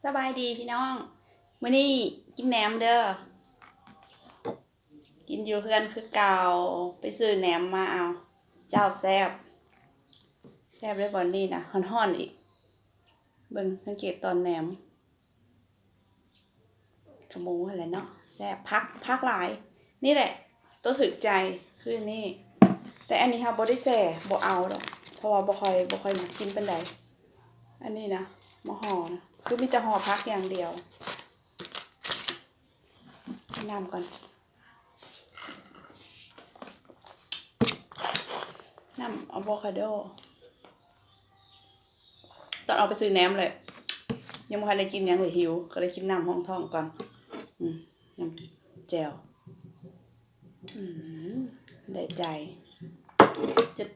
สบายดีพี่น้องมื้อนี้กินแหนมเด้อกินอยู่เพื่อนคือเก่าไปซื้อแหนมมาเอาเจ้าแซ่บได้บ่นี่นะฮ้อนๆอีกเบิ่งสังเกตตอนแหนมขมูอะไรเนาะแซ่บพักหลายนี่แหละตัวถึกใจคือนี่แต่อันนี้ค่ะบ่ได้แซ่บ่เอาดอกเพราะว่าบ่ค่อยอยากกินปานใดอันนี้นะมาห่อนะคือมีแต่ห่อพักอย่างเดียวน้ำก่อนน้ำอะโวคาโดตอนเอาไปซื้อแหนมเลยยังไม่ทันได้กินยังเลยหิวก็เลยกินน้ำห้องท้องก่อนน้ำแจ่วได้ใจ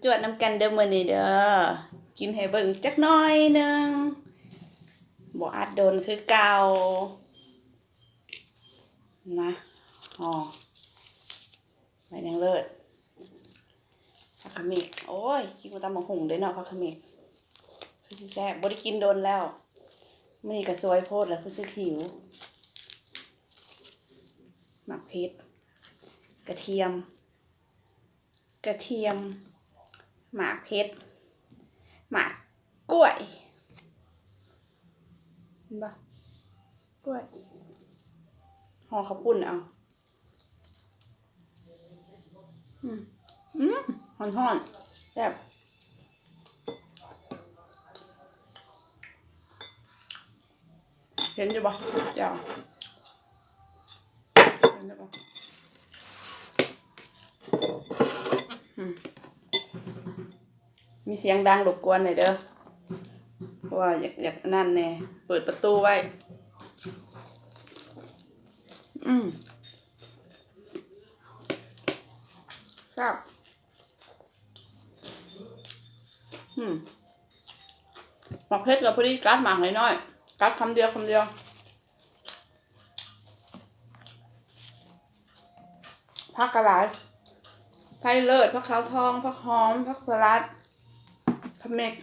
จวดน้ำกันเด้อมื้อนี้เด้อกินให้เบิ่งจักหน่อยนึงบ่อัดโดนคือเก่านะห่อไปยังเลิศผักขมิกโอ้ยกินกับตำบักหุ่งเด้เนาะผักขมิกคือสิแซ่บบ่ได้กินโดนแล้วมื้อนี้ก็สวยโพดแล้วคือสิหิวหมักพริกกระเทียมหมากเพชรหมากกล้วยเห็นปะกล้วยห่อข้าวปุ้นเอาห่อนแซ่บเห็นจ้ะปะเจ้าเห็นจ้ะปะมีเสียงดังรบกวนหน่อยเด้อเพราะว่าอยากนั่นแน่เปิดประตูไว้ครับหมักเพชรกับพอดีกัดหมักน้อยกัดคำเดียวผักกระหลายไผ่เลิศผักขาวทองผักหอมผักสลัดขมเมก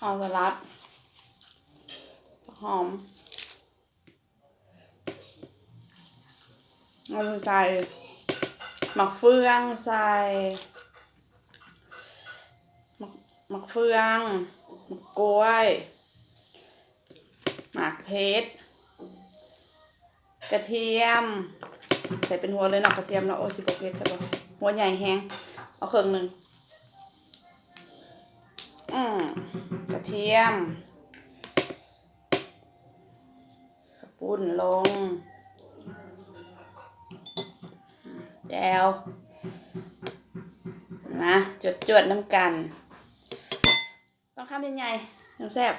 เอาสลัดผักหอมเอาใส่หมักเฟืองใส่หมักเฟืองหมักกล้วยหมากเพชรกระเทียมใส่เป็นหัวเลยเนาะกระเทียมเนาะโอ้สิบเพชรใช่ปะหัวใหญ่แห้งเอาครึ่งหนึ่งกระเทียมกระปุ้นลงแจวนะจวดน้ำกันต้องข้ามยังไงน้ำแซ่บ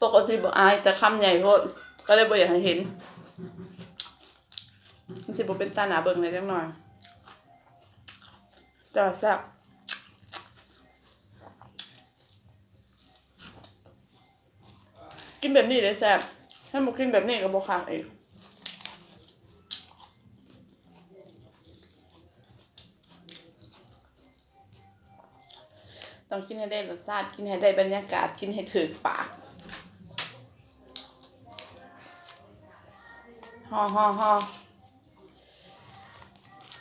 ปกติบ่อายแต่คำใหญ่โพดก็เลยบ่อยากให้เห็นมันสิบ่เป็นตาหนาเบิ่งเลยจังหน่อยแต่ว่าแซ่บกินแบบนี้เลยแซ่บถ้าบ่กินแบบนี้ก็บ่คักอีกต้องกินให้ได้รสชาติกินให้ได้บรรยากาศกินให้ถึงปากห่อ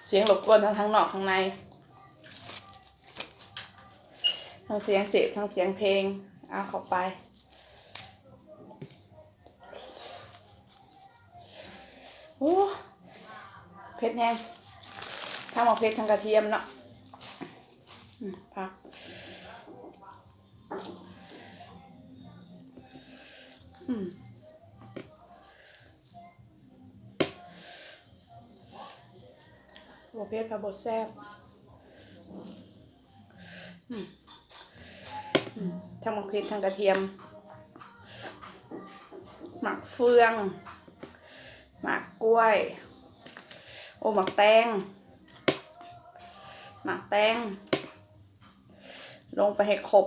เสียงรบกวนทั้งนอกข้างในทั้งเสียงเสพทั้งเสียงเพลงเอาเข้าไปโอ้เผ็ดแห้งทั้งหมกเผ็ดทั้งกระเทียมเนาะพัก บ่เผ็ดค่ะบ่แซ่บทั้งหมักพริกทั้งกระเทียมหมักเฟืองหมักกล้วยโอ้หมักแตงลงไปให้ครบ